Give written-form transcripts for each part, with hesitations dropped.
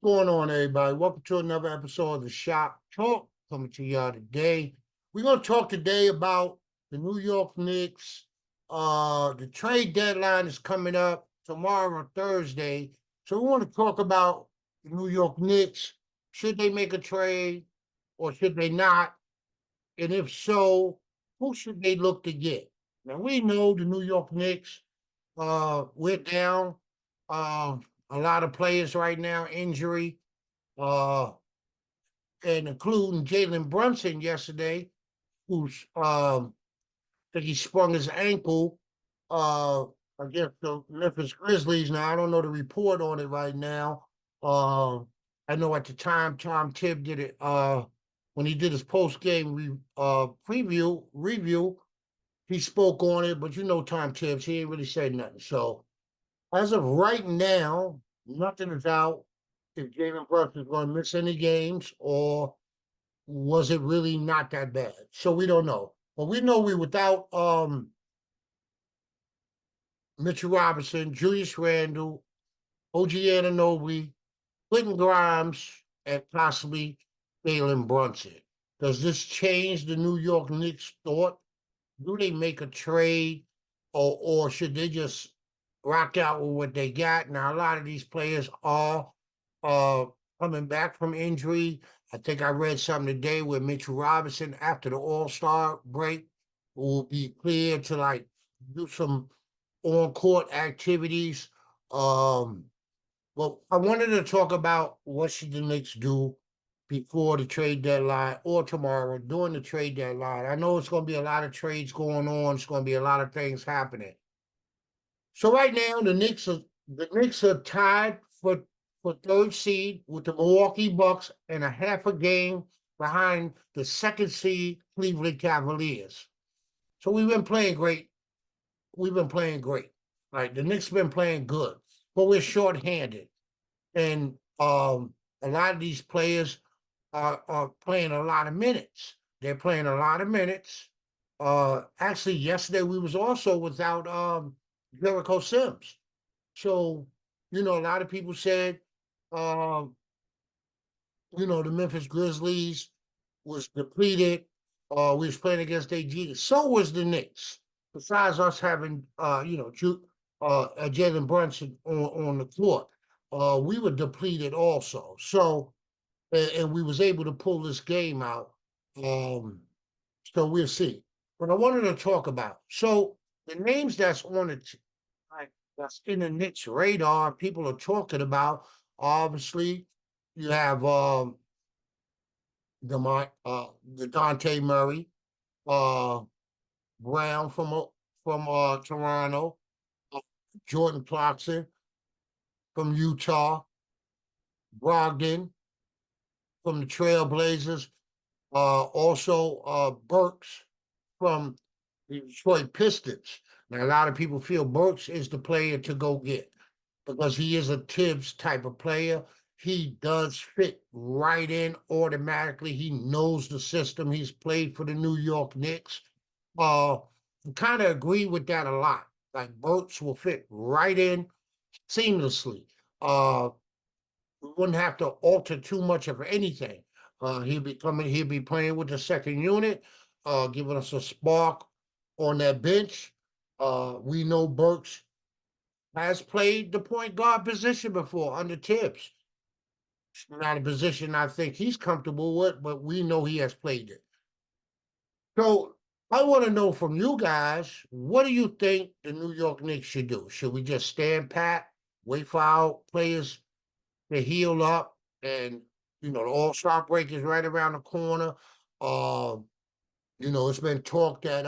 What's going on, everybody? Welcome to another episode of the Shop Talk coming to y'all today. We're going to talk today about the New York Knicks. The trade deadline is coming up tomorrow, Thursday. So we want to talk about the New York Knicks. Should they make a trade or should they not? And if so, who should they look to get? Now, we know the New York Knicks, we're down a lot of players right now, injury. Uh, and including Jalen Brunson yesterday, who's that he sprung his ankle uh against the Memphis Grizzlies. Now I don't know the report on it right now. Uh, I know at the time Tom Tibb did it when he did his post game preview review. He spoke on it, but you know Tom Tibbs, he ain't really said nothing. So as of right now, nothing is out if Jalen Brunson is going to miss any games or was it really not that bad? So we don't know. But we know we without Mitchell Robinson, Julius Randle, OG Anunoby, Quentin Grimes, and possibly Jalen Brunson. Does this change the New York Knicks' thought? Do they make a trade or should they just rock out with what they got? Now, a lot of these players are uh, coming back from injury. I think I read something today where Mitchell Robinson, after the All-Star break, will be cleared to like do some on-court activities. Um, well, I wanted to talk about what should the Knicks do before the trade deadline or tomorrow during the trade deadline. I know it's going to be a lot of trades going on. It's going to be a lot of things happening. So right now, the Knicks are tied for third seed with the Milwaukee Bucks and a half a game behind the second seed Cleveland Cavaliers. So we've been playing great. We've been playing great. Right, the Knicks have been playing good, but we're shorthanded, and a lot of these players are playing a lot of minutes. They're playing a lot of minutes. Actually, yesterday we was also without Jericho Sims. So, a lot of people said, um, the Memphis Grizzlies was depleted. We was playing against AG. So was the Knicks. Besides us having, Jalen Brunson on the court, we were depleted also. So, and we was able to pull this game out. Um, so we'll see. But I wanted to talk about so the names that's on it, like that's in the Knicks radar, people are talking about. Obviously, you have the Dante Murray, uh, Brown from Toronto, uh, Jordan Clarkson from Utah, Brogdon from the Trailblazers, also Burks from the Detroit Pistons. Now, a lot of people feel Burks is the player to go get because he is a Tibbs type of player. He does fit right in automatically. He knows the system. He's played for the New York Knicks. Uh, I kind of agree with that a lot. Like Burks will fit right in seamlessly. Uh, we wouldn't have to alter too much of anything. He'll be playing with the second unit, giving us a spark on that bench. We know Burks has played the point guard position before under Tibbs. It's not a position I think he's comfortable with, but we know he has played it. So I want to know from you guys, what do you think the New York Knicks should do? Should we just stand pat, wait for our players to heal up, and the All-Star break is right around the corner? Um, it's been talk that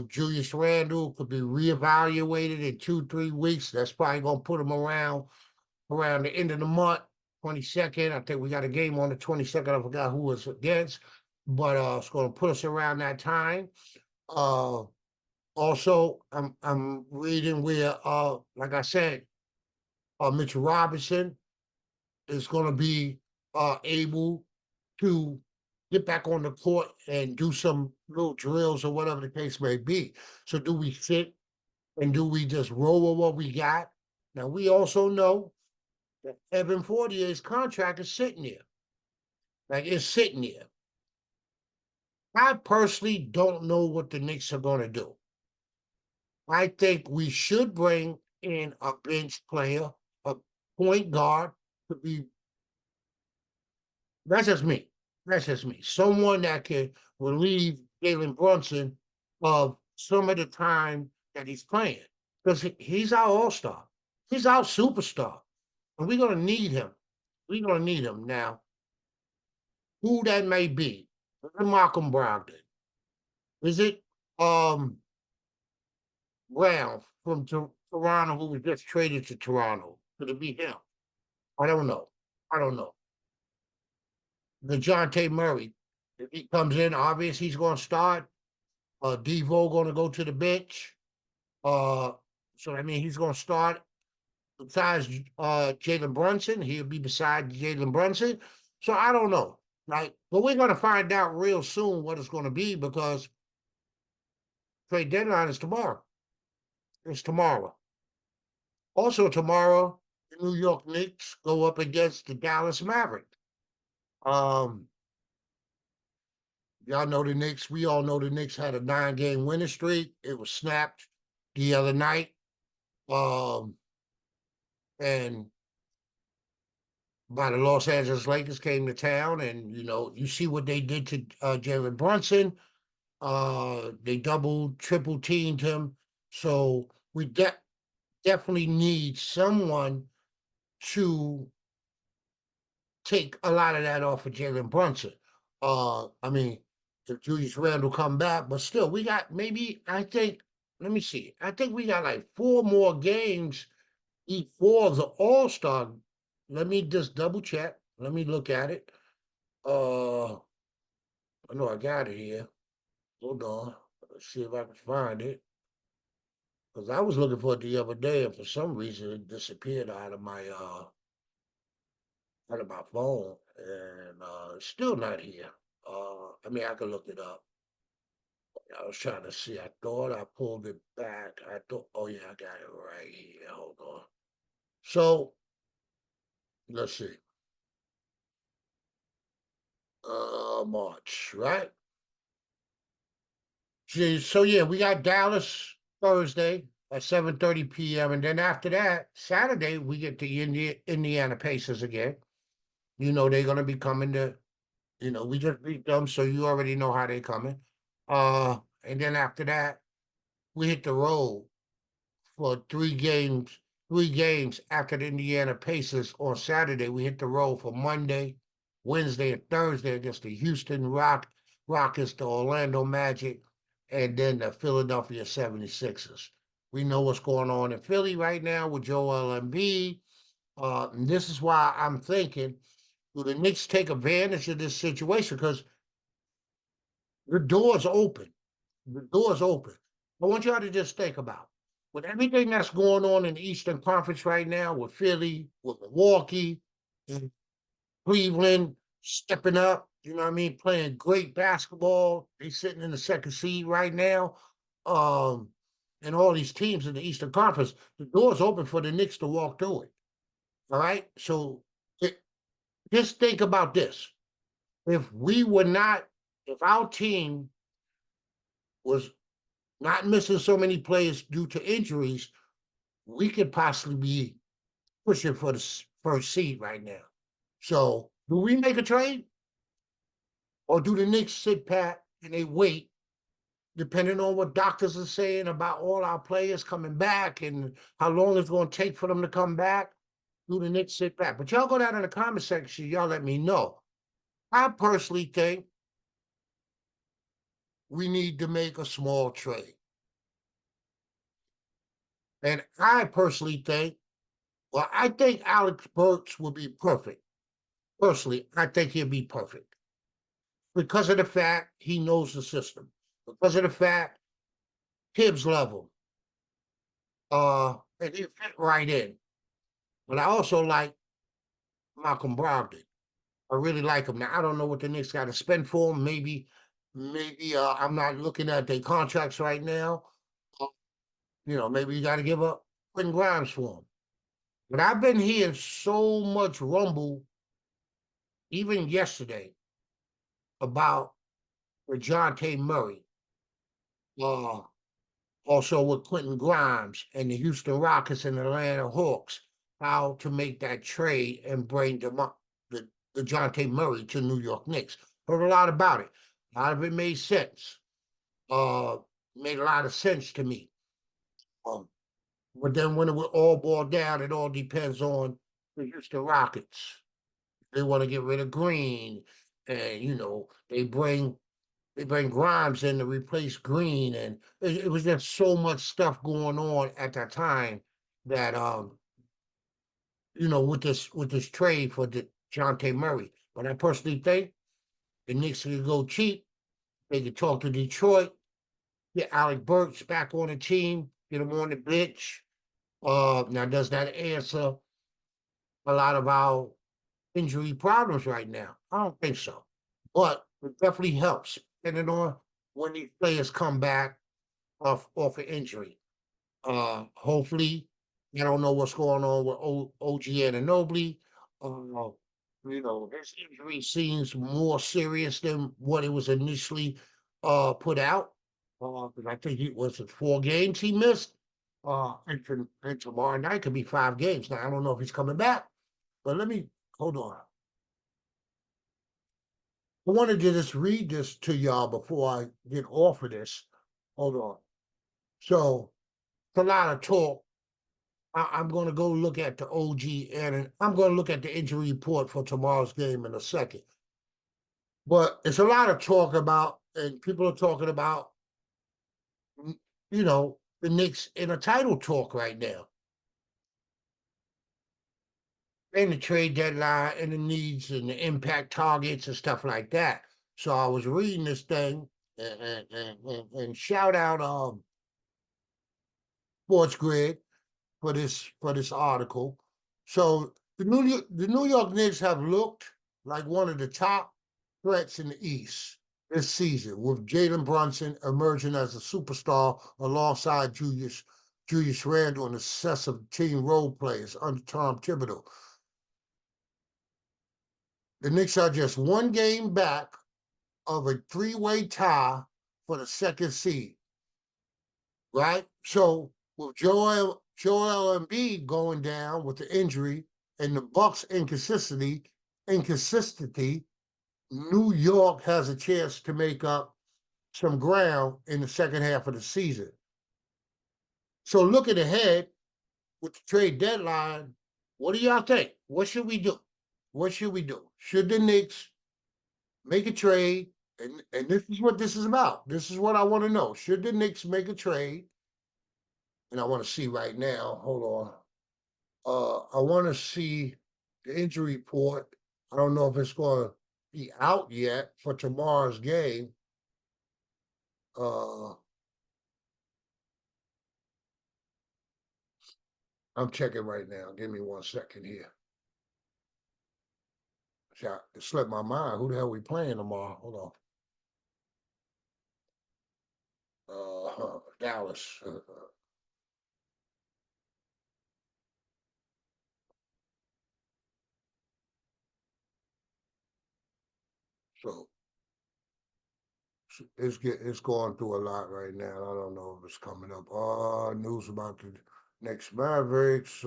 Julius Randle could be reevaluated in 2, 3 weeks. That's probably gonna put him around the end of the month, 22nd. I think we got a game on the 22nd. I forgot who was against, but it's gonna put us around that time. Uh Also, I'm reading where like I said, Mitchell Robinson is gonna be able to get back on the court and do some little drills or whatever the case may be. So do we sit and do we just roll with what we got? Now we also know Evan Fournier's contract is sitting there. Like it's sitting there. I personally don't know what the Knicks are going to do. I think we should bring in a bench player, a point guard to be. That's just me. That's just me. Someone that can relieve Jalen Brunson of some of the time that he's playing because he's our all star. He's our superstar, and we're gonna need him. We're gonna need him now. Who that may be? Is it Malcolm Brogdon? Is it um Brown from Toronto, who was just traded to Toronto? Could it be him? I don't know. I don't know. DeJounte Murray, if he comes in, obviously he's going to start. Devo going to go to the bench. Uh, so I mean, he's going to start. Besides Jalen Brunson, he'll be beside Jalen Brunson. So I don't know. Like, but we're going to find out real soon what it's going to be because trade deadline is tomorrow. It's tomorrow. Also tomorrow, the New York Knicks go up against the Dallas Mavericks. Um, y'all know the Knicks. We all know the Knicks had a 9-game winning streak. It was snapped the other night. Um, and by the Los Angeles Lakers came to town, and you see what they did to Jalen Brunson. They doubled, triple teamed him. So we definitely need someone to take a lot of that off of Jalen Brunson. I mean, if Julius Randle come back, but still, we got maybe I think. Let me see. I think we got like 4 more games before the All Star. Let me just double check. Let me look at it. I know I got it here. Hold on. Let's see if I can find it. Because I was looking for it the other day, and for some reason it disappeared out of my phone, and it's still not here. I mean, I can look it up. I was trying to see. I thought I pulled it back. I thought, oh yeah, I got it right here. Hold on. So let's see. March, right? See, so yeah, we got Dallas Thursday at 7:30 p.m. And then after that, Saturday, we get the Indiana Pacers again. They're gonna be coming to, we just beat them, so you already know how they coming. And then after that, we hit the road for 3 games after the Indiana Pacers on Saturday. We hit the road for Monday, Wednesday, and Thursday against the Houston Rockets, the Orlando Magic, and then the Philadelphia 76ers. We know what's going on in Philly right now with Joel Embiid. And this is why I'm thinking, do the Knicks take advantage of this situation? Because the door's open. The door's open. I want y'all to just think about with everything that's going on in the Eastern Conference right now, with Philly, with Milwaukee, and Cleveland stepping up, you know what I mean, playing great basketball. They sitting in the second seed right now. Um, and all these teams in the Eastern Conference, the door's open for the Knicks to walk through it. All right. So just think about this. If we were not, if our team was not missing so many players due to injuries, we could possibly be pushing for the first seed right now. So, do we make a trade, or do the Knicks sit pat and they wait, depending on what doctors are saying about all our players coming back and how long it's going to take for them to come back? Do the Knicks sit back? But y'all go down in the comment section. Y'all let me know. I personally think we need to make a small trade. And I personally think, well, I think Alex Burks will be perfect. Personally, I think he'll be perfect because of the fact he knows the system, because of the fact Tibbs level, and he fit right in. But I also like Malcolm Brogdon. I really like him. Now I don't know what the Knicks got to spend for him. Maybe I'm not looking at their contracts right now. Uh, maybe you got to give up Quentin Grimes for him. But I've been hearing so much rumble, even yesterday, about DeJounte Murray, uh, also with Quentin Grimes and the Houston Rockets and Atlanta Hawks, how to make that trade and bring the DeJounte Murray to New York Knicks. Heard a lot about it. A lot of it made sense. Uh, Made a lot of sense to me. Um, but then when it would all boil down, it all depends on the Houston Rockets. They want to get rid of Green, and they bring Grimes in to replace Green, and it was just so much stuff going on at that time that with this trade for the Jonte Murray. But I personally think the Knicks could go cheap. They could talk to Detroit, get Alec Burks back on the team, get him on the bench. Now does that answer a lot of our injury problems right now? I don't think so. But it definitely helps, depending on when these players come back off an injury. Hopefully, I don't know what's going on with OG Anunoby. Uh, his injury seems more serious than what it was initially put out. 'Cause I think it was 4 games he missed. And tomorrow night could be 5 games. Now I don't know if he's coming back, but let me hold on. I wanted to just read this to y'all before I get off of this. Hold on. So it's a lot of talk. I'm going to go look at the OG and I'm going to look at the injury report for tomorrow's game in a second. But it's a lot of talk about, and people are talking about, the Knicks in a title talk right now, and the trade deadline, and the needs, and the impact targets, and stuff like that. So I was reading this thing, and shout out Sports Grid for this article. So the New York Knicks have looked like one of the top threats in the East this season, with Jalen Brunson emerging as a superstar alongside Julius Randle and successive team role players under Tom Thibodeau. The Knicks are just one game back of a three-way tie for the second seed, right? So with Joel Embiid going down with the injury and the Bucks inconsistency, New York has a chance to make up some ground in the second half of the season. So looking ahead with the trade deadline, what do y'all think? What should we do? What should we do? Should the Knicks make a trade? And this is what this is about. This is what I want to know. Should the Knicks make a trade? And I want to see right now. Hold on. I want to see the injury report. I don't know if it's going to be out yet for tomorrow's game. I'm checking right now. Give me 1 second here. It slipped my mind. Who the hell we playing tomorrow? Hold on. Dallas. So it's going through a lot right now. I don't know if it's coming up. News about the next Mavericks.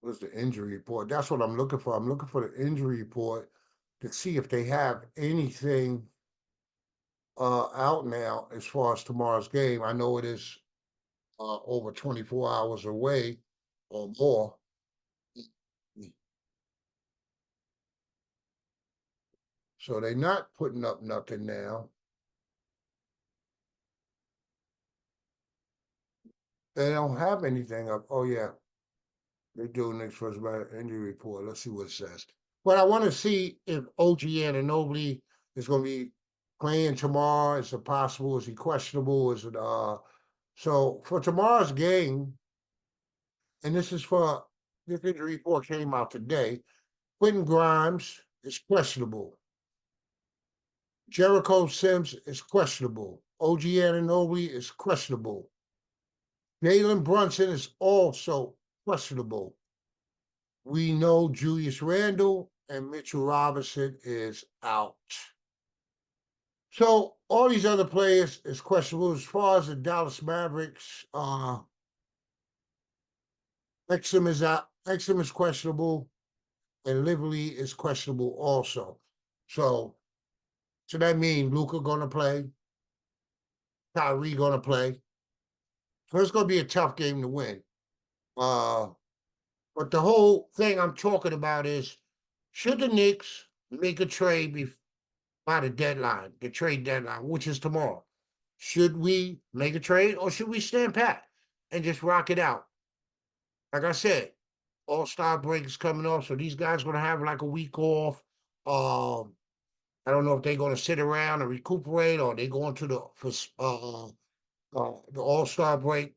What's the injury report? That's what I'm looking for. I'm looking for the injury report to see if they have anything out now as far as tomorrow's game. I know it is over 24 hours away or more. So they're not putting up nothing now. They don't have anything up. Oh yeah, they do next first injury report. Let's see what it says. But I want to see if OG Anunoby is going to be playing tomorrow. Is it possible? Is he questionable? Is it so for tomorrow's game? And this injury report came out today. Quentin Grimes is questionable. Jericho Sims is questionable. OG Anunoby is questionable. Jalen Brunson is also questionable. We know Julius Randle and Mitchell Robinson is out. So all these other players is questionable. As far as the Dallas Mavericks, Exum is out. Exum is questionable, and Lively is questionable also. So, so that means Luca gonna play, Kyrie gonna play. So it's gonna be a tough game to win. Uh, but the whole thing I'm talking about is, should the Knicks make a trade by the deadline, the trade deadline, which is tomorrow? Should we make a trade or should we stand pat and just rock it out? Like I said, All-Star break is coming off, so these guys gonna have like a week off. Um, I don't know if they're gonna sit around and recuperate or they going to the All-Star break.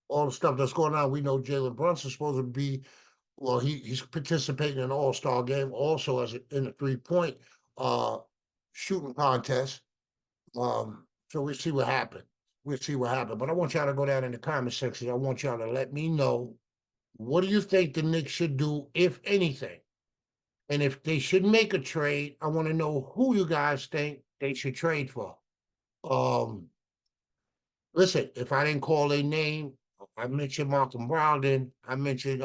All the stuff that's going on. We know Jalen Brunson's supposed to be well. He's participating in an All-Star game also in a 3-point uh shooting contest. So we'll see what happens. We'll see what happens. But I want y'all to go down in the comment section. I want y'all to let me know, what do you think the Knicks should do, if anything? And if they should make a trade, I want to know who you guys think they should trade for. Um, Listen, if I didn't call a name, I mentioned Malcolm Brogdon. I mentioned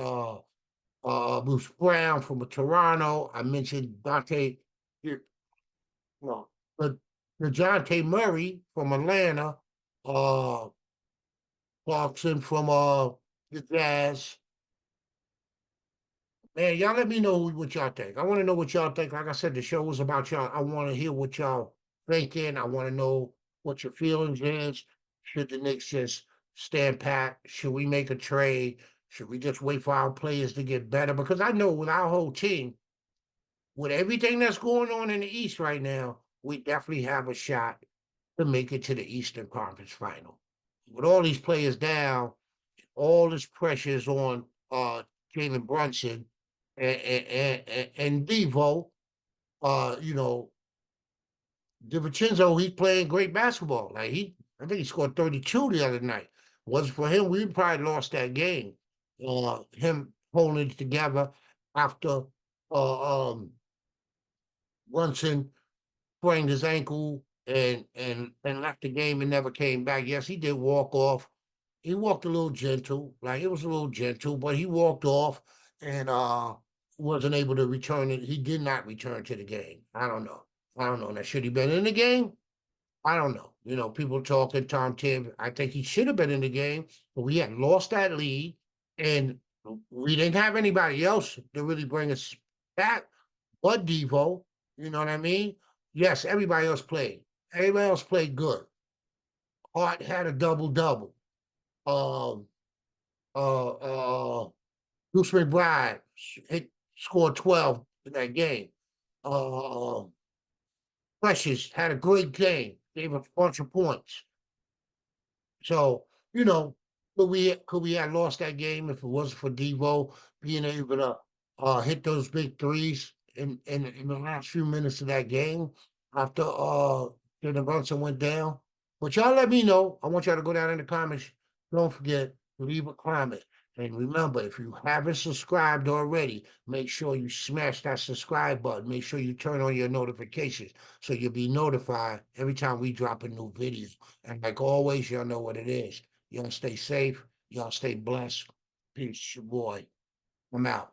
Bruce Brown from Toronto. I mentioned Dante, no, but DeJounte Murray from Atlanta. Uh, Clarkson from the Jazz. Man, y'all let me know what y'all think. I want to know what y'all think. Like I said, the show was about y'all. I want to hear what y'all thinking. I want to know what your feelings is. Should the Knicks just stand pat? Should we make a trade? Should we just wait for our players to get better? Because I know with our whole team, with everything that's going on in the East right now, we definitely have a shot to make it to the Eastern Conference Final. With all these players down, all this pressure is on Jalen Brunson and Devo. You know, DiVincenzo, he's playing great basketball. I think he scored 32 the other night. Wasn't for him, we probably lost that game. Him holding it together after Brunson sprained his ankle and left the game and never came back. Yes, he did walk off. He walked a little gentle, like it was a little gentle, but he walked off and wasn't able to return it. He did not return to the game. I don't know. I don't know. Now, should he been in the game? I don't know. You know, people talking Tom Tibb. I think he should have been in the game, but we had lost that lead, and we didn't have anybody else to really bring us back but Devo. You know what I mean? Yes, everybody else played. Everybody else played good. Hart had a double double. Um, uh, Bruce McBride scored 12 in that game. Uh, Precious had a great game, gave a bunch of points. So, you know, could we have lost that game if it wasn't for Devo being able to hit those big threes in the last few minutes of that game after Jalen Brunson went down? But y'all let me know. I want y'all to go down in the comments. Don't forget to leave a comment. And remember, if you haven't subscribed already, make sure you smash that subscribe button. Make sure you turn on your notifications so you'll be notified every time we drop a new video. And like always, y'all know what it is. Y'all stay safe. Y'all stay blessed. Peace, your boy. I'm out.